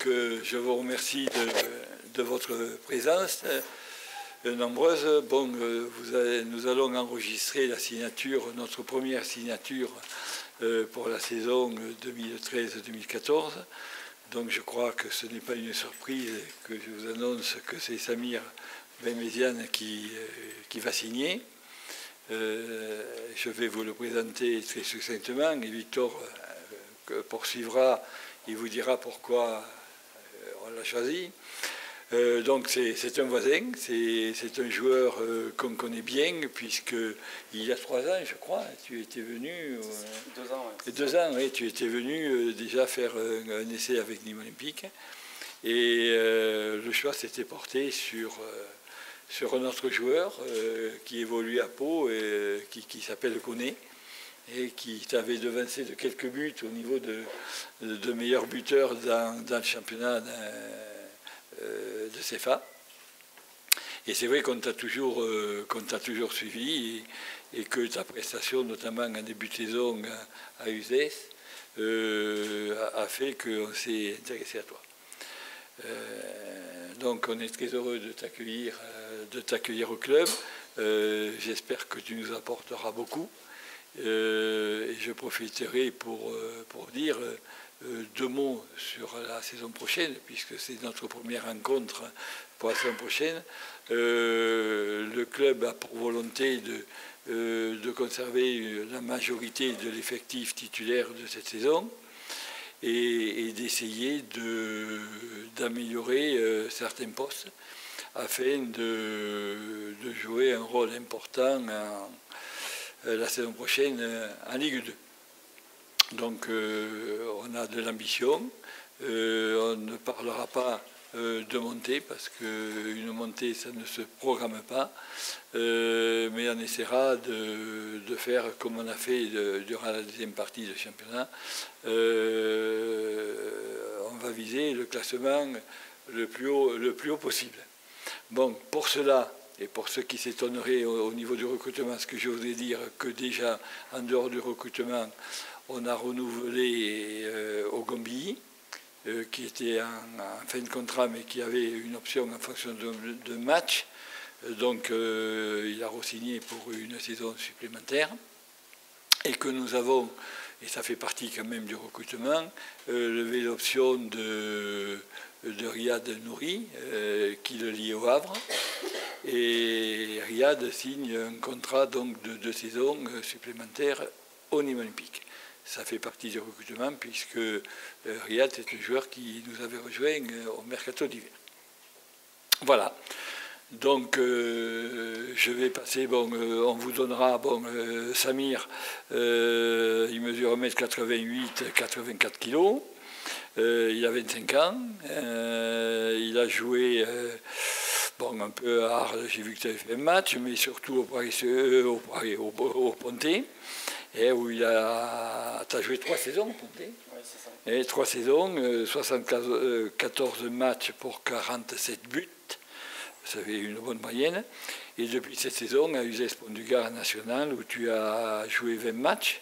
je vous remercie de votre présence nombreuse. Bon, nous allons enregistrer la signature, notre première signature pour la saison 2013-2014. Donc je crois que ce n'est pas une surprise que je vous annonce que c'est Samir Benméziane qui va signer. Je vais vous le présenter très succinctement et Victor poursuivra, il vous dira pourquoi on l'a choisi. Donc c'est un voisin, c'est un joueur qu'on connaît bien, puisqu'il y a 3 ans, je crois, tu étais venu... 2 ans, oui. 2 ans, oui, tu étais venu déjà faire un essai avec Nîmes Olympique. Et le choix s'était porté sur un autre joueur qui évolue à Pau, qui s'appelle Koné, et qui t'avait devancé de quelques buts au niveau de meilleurs buteurs dans le championnat de CFA. Et c'est vrai qu'on t'a toujours suivi et que ta prestation, notamment en début de saison à Uzès, a fait qu'on s'est intéressé à toi. Donc on est très heureux de t'accueillir au club. J'espère que tu nous apporteras beaucoup. Et je profiterai pour dire 2 mots sur la saison prochaine, puisque c'est notre première rencontre pour la saison prochaine. Le club a pour volonté de conserver la majorité de l'effectif titulaire de cette saison et d'essayer d'améliorer certains postes afin de jouer un rôle important la saison prochaine en Ligue 2. Donc on a de l'ambition, on ne parlera pas de montée parce qu'une montée ça ne se programme pas, mais on essaiera de faire comme on a fait durant la deuxième partie du championnat. On va viser le classement le plus haut possible. Bon, pour cela, et pour ceux qui s'étonneraient au niveau du recrutement, ce que je voudrais dire que déjà, en dehors du recrutement, on a renouvelé Ogombi, qui était en fin de contrat, mais qui avait une option en fonction de match. Donc, il a re-signé pour une saison supplémentaire. Et que nous avons, et ça fait partie quand même du recrutement, levé l'option de Riyad Nouri, qui le lie au Havre. Et Riyad signe un contrat donc de 2 saisons supplémentaires au Nîmes Olympique. Ça fait partie du recrutement puisque Riyad est un joueur qui nous avait rejoint au mercato d'hiver. Voilà. Donc je vais passer, on vous donnera, Samir, il mesure 1m88, 84 kg, il a 25 ans, il a joué... un peu à Arles, j'ai vu que tu avais fait un match, mais surtout au Pontet, où tu as joué 3 saisons au Pontet. Oui, c'est ça. Et 3 saisons, 74 matchs pour 47 buts, ça fait une bonne moyenne. Et depuis cette saison, à Uzès Pont du Gard national, où tu as joué 20 matchs,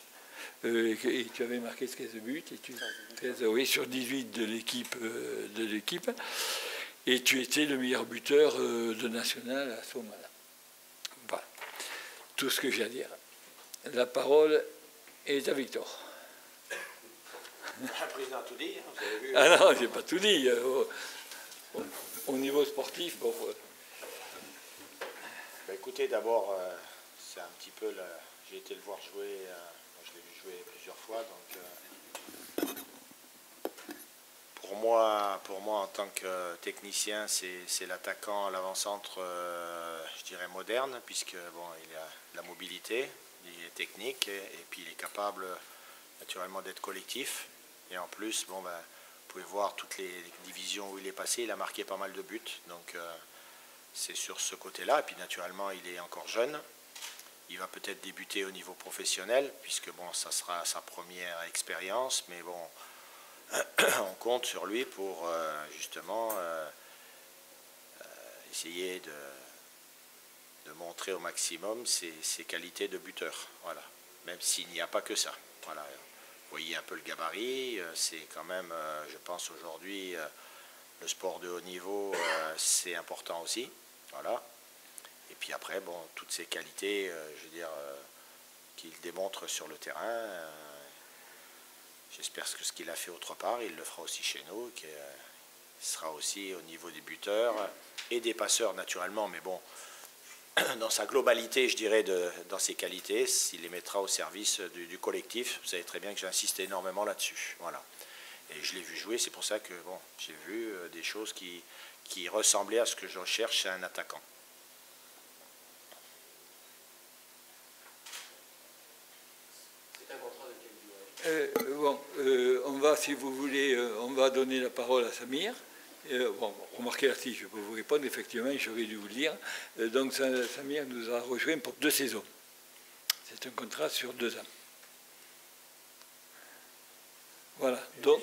et tu avais marqué 13 buts, oui, sur 18 de l'équipe. Et tu étais le meilleur buteur de national à ce moment-là. Voilà. Tout ce que j'ai à dire. La parole est à Victor. Le président a tout dit, hein, vous avez vu. Ah non, j'ai pas tout dit. Au niveau sportif, Écoutez, d'abord, c'est un petit peu... J'ai été le voir jouer, je l'ai vu jouer plusieurs fois, donc... Pour moi, en tant que technicien, c'est l'attaquant, l'avant-centre, je dirais moderne, puisque il a la mobilité, il est technique, et puis il est capable naturellement d'être collectif. Et en plus, vous pouvez voir toutes les divisions où il est passé, il a marqué pas mal de buts, donc c'est sur ce côté-là. Et puis naturellement, il est encore jeune, il va peut-être débuter au niveau professionnel, puisque ça sera sa première expérience, mais on compte sur lui pour justement essayer de montrer au maximum ses qualités de buteur. Voilà. Même s'il n'y a pas que ça. Voilà. Vous voyez un peu le gabarit, c'est quand même, je pense aujourd'hui, le sport de haut niveau, c'est important aussi. Voilà. Et puis après, bon, toutes ces qualités, je veux dire, qu'il démontre sur le terrain, j'espère que ce qu'il a fait autre part, il le fera aussi chez nous, qu'il sera aussi au niveau des buteurs et des passeurs naturellement, mais bon, dans sa globalité, je dirais, dans ses qualités, il les mettra au service du collectif. Vous savez très bien que j'insiste énormément là-dessus. Voilà. Et je l'ai vu jouer, c'est pour ça que bon, j'ai vu des choses qui ressemblaient à ce que je recherche chez un attaquant. C'est un contrat de quelle durée? Bon, on va, si vous voulez, on va donner la parole à Samir. Bon, remarquez là, si je peux vous répondre, effectivement, j'aurais dû vous le dire. Donc Samir nous a rejoint pour 2 saisons. C'est un contrat sur 2 ans. Voilà. Donc,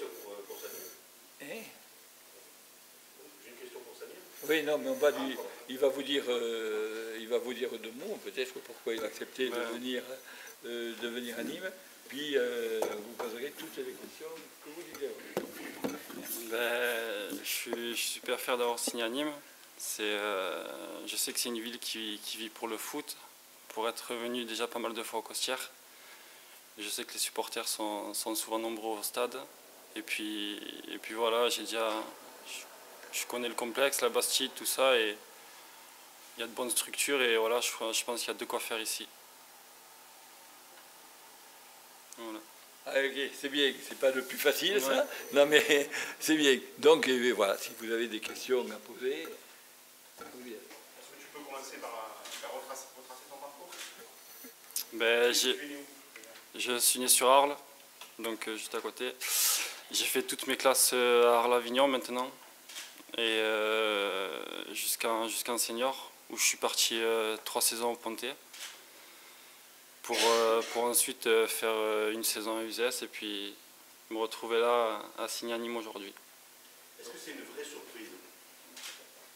Pour Samir. hein? J'ai une question pour Samir. Oui, non, mais on va il va vous dire 2 mots, peut-être pourquoi il a accepté de venir à Nîmes. Puis vous poserez toutes les questions que vous désirez. Je suis super fier d'avoir signé à Nîmes. Je sais que c'est une ville qui vit pour le foot, pour être venu déjà pas mal de fois au Costières. Je sais que les supporters sont souvent nombreux au stade. Et puis voilà, je connais le complexe, la Bastide, tout ça. Et il y a de bonnes structures et voilà, je pense qu'il y a de quoi faire ici. Voilà. Ah, ok, c'est bien, c'est pas le plus facile, Ouais. ça. Non, mais c'est bien. Donc, voilà, si vous avez des questions à poser. Est-ce que tu peux commencer par retracer ton parcours? Je suis né sur Arles, donc juste à côté. J'ai fait toutes mes classes à Arles-Avignon maintenant, et jusqu'en senior, où je suis parti 3 saisons au Pontet, pour ensuite faire une saison à UZS et puis me retrouver là à signer à Nîmes aujourd'hui. Est-ce que c'est une vraie surprise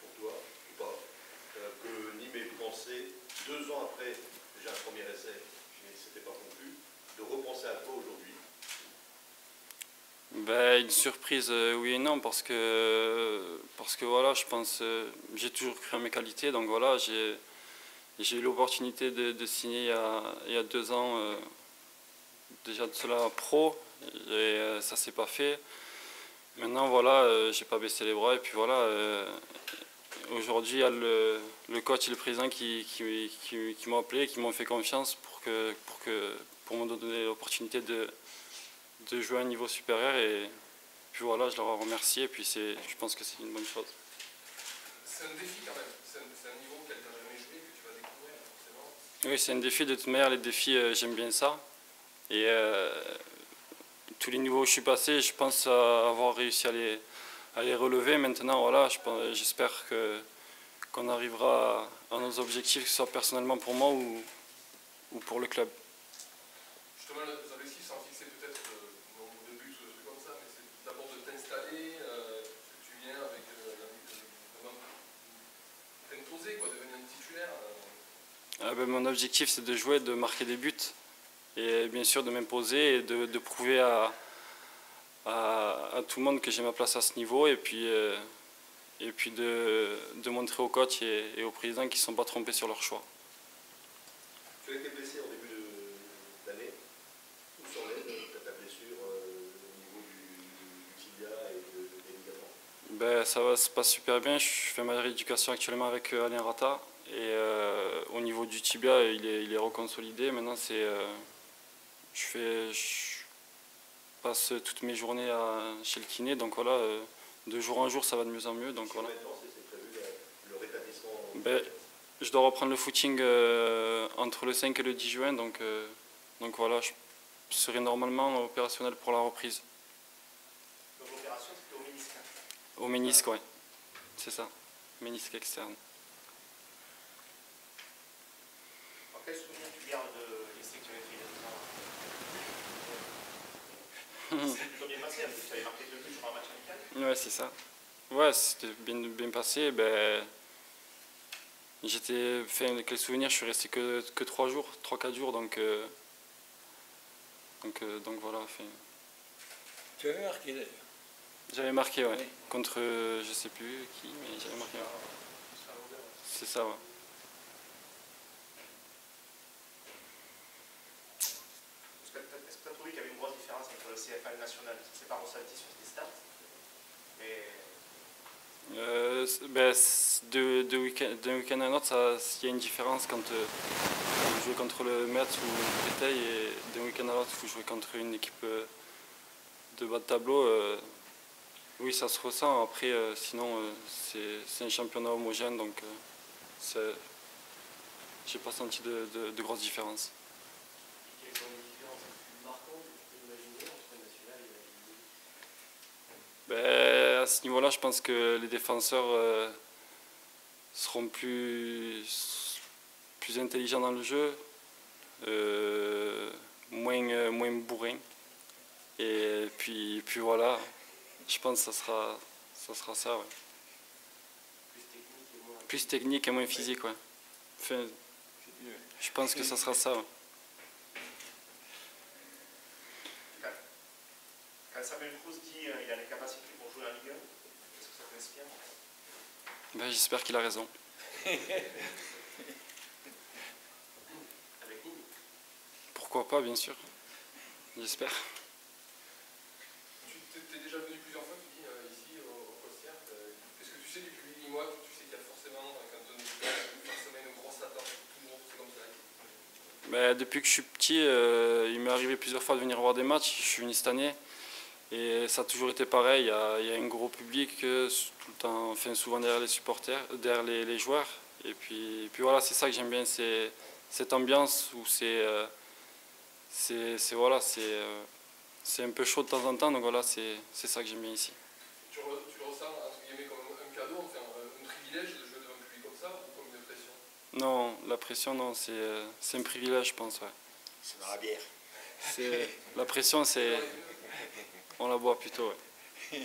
pour toi ou pas que Nîmes ait pensé 2 ans après déjà un premier essai, c'était pas conclu, de repenser à toi aujourd'hui? Une surprise, oui et non, parce que voilà, je pense, j'ai toujours cru en mes qualités, donc voilà, j'ai eu l'opportunité de signer il y a 2 ans, déjà de cela pro, et ça s'est pas fait. Maintenant voilà, j'ai pas baissé les bras, et puis voilà, aujourd'hui il y a le coach et le président qui m'ont appelé, qui m'ont fait confiance pour me donner l'opportunité de jouer à un niveau supérieur, et puis voilà, je leur ai remercié, et puis je pense que c'est une bonne chose. C'est un défi quand même, c'est un niveau qu'elle n'a jamais joué, que tu vas découvrir forcément. Oui, c'est un défi, de toute manière, les défis, j'aime bien ça, et tous les niveaux où je suis passé, je pense avoir réussi à les relever. Maintenant, voilà, j'espère qu'on arrivera à nos objectifs, que ce soit personnellement pour moi ou pour le club. Justement, les objectifs, sans fixer peut-être le nombre de buts ou des trucs comme ça, mais c'est d'abord de t'installer, tu viens avec vraiment t'imposer, quoi, devenir un titulaire. Mon objectif, c'est de jouer, de marquer des buts, et bien sûr de m'imposer et de prouver à tout le monde que j'ai ma place à ce niveau, et puis de montrer au coach et au président qu'ils ne sont pas trompés sur leur choix. Tu as été blessé en début d'année. Où s'en est ta blessure au niveau du tibia et des ligaments? Ça se passe super bien. Je fais ma rééducation actuellement avec Alain Rata. Et au niveau du tibia, il est reconsolidé. Maintenant, je passe toutes mes journées chez le kiné. Donc voilà, de jour en jour, ça va de mieux en mieux. Donc voilà. Maintenant, c'est prévu le rétablissement? Je dois reprendre le footing entre le 5 et le 10 juin. Donc voilà, je serai normalement opérationnel pour la reprise. Donc l'opération, c'était au ménisque? Au ménisque, oui. C'est ça. Ménisque externe. Quel souvenir tu gardes de l'essai que tu avais fait il y a 2 ans? C'est plutôt bien passé, en plus tu avais marqué 2 buts sur un match amical? Ouais, c'est ça. Ouais, c'était bien passé. Quel souvenir, je suis resté que 3-4 jours, donc voilà. Tu avais marqué d'ailleurs. J'avais marqué, ouais. Oui. Contre, je sais plus qui, mais j'avais marqué. Ouais. C'est ça, ouais. Est-ce que tu as trouvé qu'il y avait une grosse différence entre le CFA et le national? C'est pas ressorti sur tes stats, mais D'un week-end à un autre, il y a une différence quand vous jouez contre le Metz ou le Créteil, et d'un week-end à l'autre, vous jouez contre une équipe de bas de tableau. Oui, ça se ressent. Après, sinon, c'est un championnat homogène, donc j'ai pas senti de grosses différences. quelles sont les différences les plus marquantes que tu peux imaginer entre le national et la Ligue 2? À ce niveau-là, je pense que les défenseurs seront plus intelligents dans le jeu, moins bourrins. Et puis voilà, je pense que ça sera ça. Ouais. Plus technique et moins physique. Ouais. Enfin, je pense que ça sera ça. Ouais. Quand Samuel Cruz dit qu'il a les capacités pour jouer en Ligue 1, est-ce que ça t'inspire? J'espère qu'il a raison. Avec Nîmes? Pourquoi pas, bien sûr. J'espère. Tu es déjà venu plusieurs fois, tu dis, ici, au Costières. Est-ce que tu sais, depuis 8 mois, tu sais qu'il y a forcément, quand on est forcément une grosse attente, toujours, c'est comme ça? Depuis que je suis petit, il m'est arrivé plusieurs fois de venir voir des matchs. Je suis venu cette année. Et ça a toujours été pareil, il y a un gros public tout le temps, enfin, souvent derrière les supporters, derrière les joueurs. Et puis voilà, c'est ça que j'aime bien, c'est cette ambiance où voilà, c'est un peu chaud de temps en temps, donc voilà, c'est ça que j'aime bien ici. Tu le ressens, entre guillemets, comme un cadeau, enfin, un privilège de jouer devant un public comme ça, ou comme une pression? Non, la pression, non, c'est un privilège, je pense, ouais. C'est dans la bière. La pression, on la boit plutôt, ouais. Il y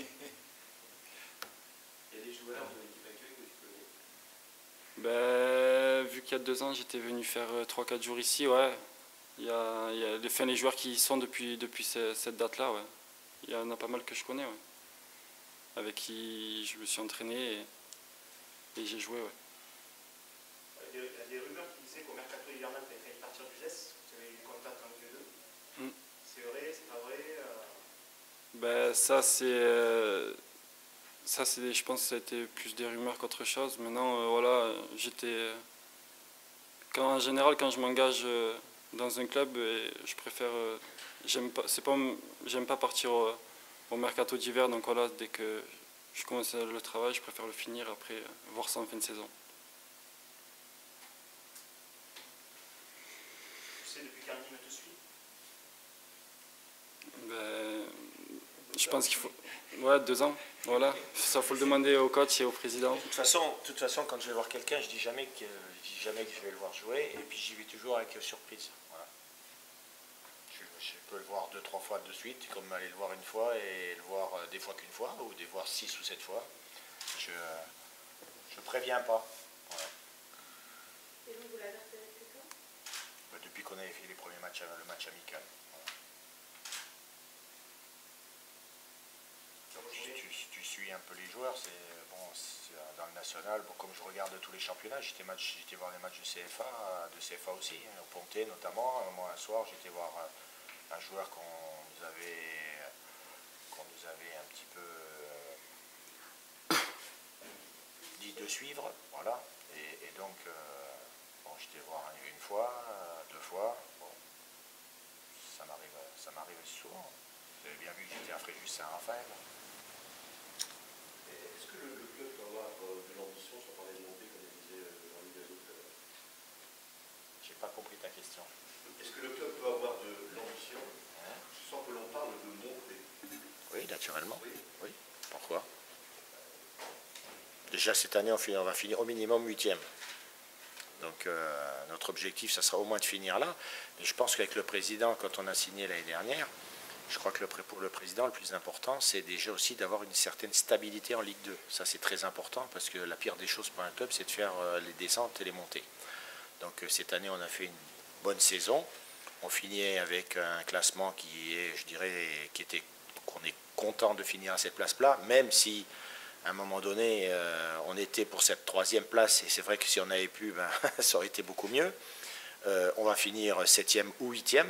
a des joueurs de l'équipe actuelle que tu connais? Vu qu'il y a 2 ans, j'étais venu faire 3-4 jours ici, ouais. Il y a les joueurs qui y sont depuis cette date-là, ouais. Il y en a pas mal que je connais, ouais. Avec qui je me suis entraîné et j'ai joué, ouais. Il y a des rumeurs qui disaient qu'au mercato hivernal, tu avais failli partir du ZES, tu avais eu des contacts entre les deux. C'est vrai, c'est pas vrai? Je pense que ça a été plus des rumeurs qu'autre chose. Maintenant, voilà, en général, quand je m'engage dans un club, je préfère, j'aime pas partir au mercato d'hiver. Donc voilà, dès que je commence le travail, je préfère le finir après, voir ça en fin de saison. Tu sais depuis quand Nîmes te suit? Je pense qu'il faut... Ouais, 2 ans, voilà. Ça, faut le demander au coach et au président. De toute façon, quand je vais voir quelqu'un, je dis jamais que je vais le voir jouer, et puis j'y vais toujours avec surprise. Voilà. Je peux le voir 2-3 fois de suite, comme aller le voir une fois et le voir des fois qu'une fois, ou des voir 6 ou 7 fois. Je préviens pas. Voilà. Et donc vous l'avez repéré depuis quand? Depuis qu'on avait fait les premiers matchs, le match amical. Tu suis un peu les joueurs, c'est dans le national, comme je regarde tous les championnats, j'étais voir les matchs de CFA aussi, au Pontet notamment. Moi un soir j'étais voir un joueur qu'on nous avait un petit peu dit de suivre, voilà. Et donc j'étais voir une fois, 2 fois, bon, ça m'arrive souvent. Vous avez bien vu que j'étais à Fréjus Saint-Raphaël. Est-ce que le club peut avoir de l'ambition sur parler de monter, comme disait Jean-Louis Gazot tout à l'heure? J'ai pas compris ta question. Est-ce que le club peut avoir de l'ambition sans que l'on parle de monter? Oui, naturellement. Oui. Pourquoi? Déjà cette année, on va finir au minimum 8e. Donc notre objectif, ça sera au moins de finir là. Mais je pense qu'avec le président, quand on a signé l'année dernière, je crois que pour le président, le plus important, c'est déjà aussi d'avoir une certaine stabilité en Ligue 2. Ça, c'est très important parce que la pire des choses pour un club, c'est de faire les descentes et les montées. Donc cette année, on a fait une bonne saison. On finit avec un classement qui est, je dirais, content de finir à cette place-là, même si à un moment donné on était pour cette 3e place, et c'est vrai que si on avait pu, ben, ça aurait été beaucoup mieux. On va finir 7e ou 8e.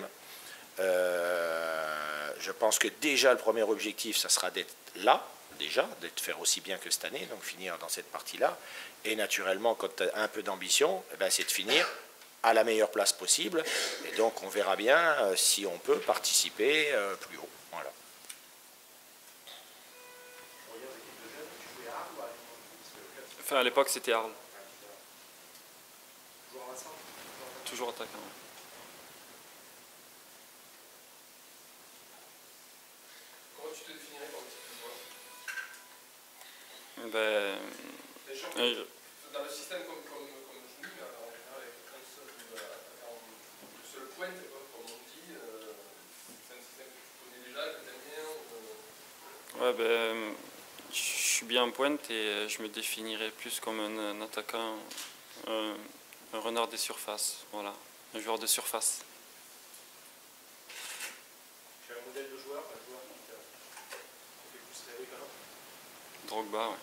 Je pense que déjà le premier objectif, ça sera d'être là, déjà, d'être faire aussi bien que cette année, donc finir dans cette partie-là. Et naturellement, quand tu as un peu d'ambition, ben, c'est de finir à la meilleure place possible. Et donc on verra bien si on peut participer plus haut. Voilà. Enfin, à l'époque, c'était Arles. Toujours attaquant. Comment tu te définirais comme type de joueur? Ben, Les gens, dans le système comme je dis, en général, avec un seul point, comme on dit, c'est un système que tu connais déjà, que tu aimes bien ouais, ben, je suis bien en pointe et je me définirais plus comme un attaquant, un renard des surfaces, voilà, un joueur de surface. Tu as un modèle de joueur, un joueur qui te fait plus rêver qu'un autre? Drogba, ouais.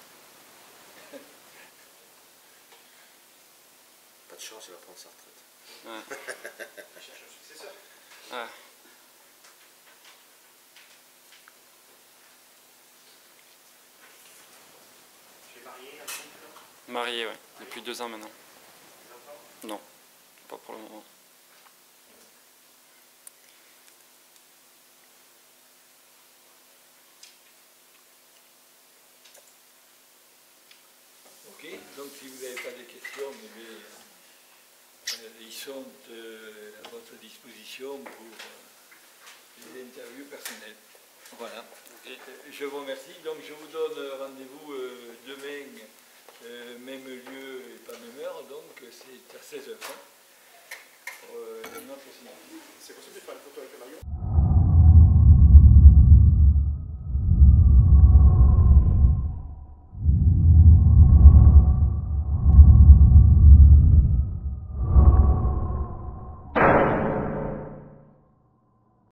Pas de chance, il va prendre sa retraite. Ouais. Tu cherches un successeur. Ouais. Tu es marié, un couple? Marié, ouais, depuis 2 ans maintenant. Des enfants? Non, pas pour le moment. Ok, donc si vous n'avez pas de questions, ils sont à votre disposition pour les interviews personnelles. Voilà. Okay. Je vous remercie. Donc je vous donne rendez-vous demain, même lieu et pas même heure, donc c'est à 16h. Pour notre cinéma. C'est possible de faire une photo avec le maillot?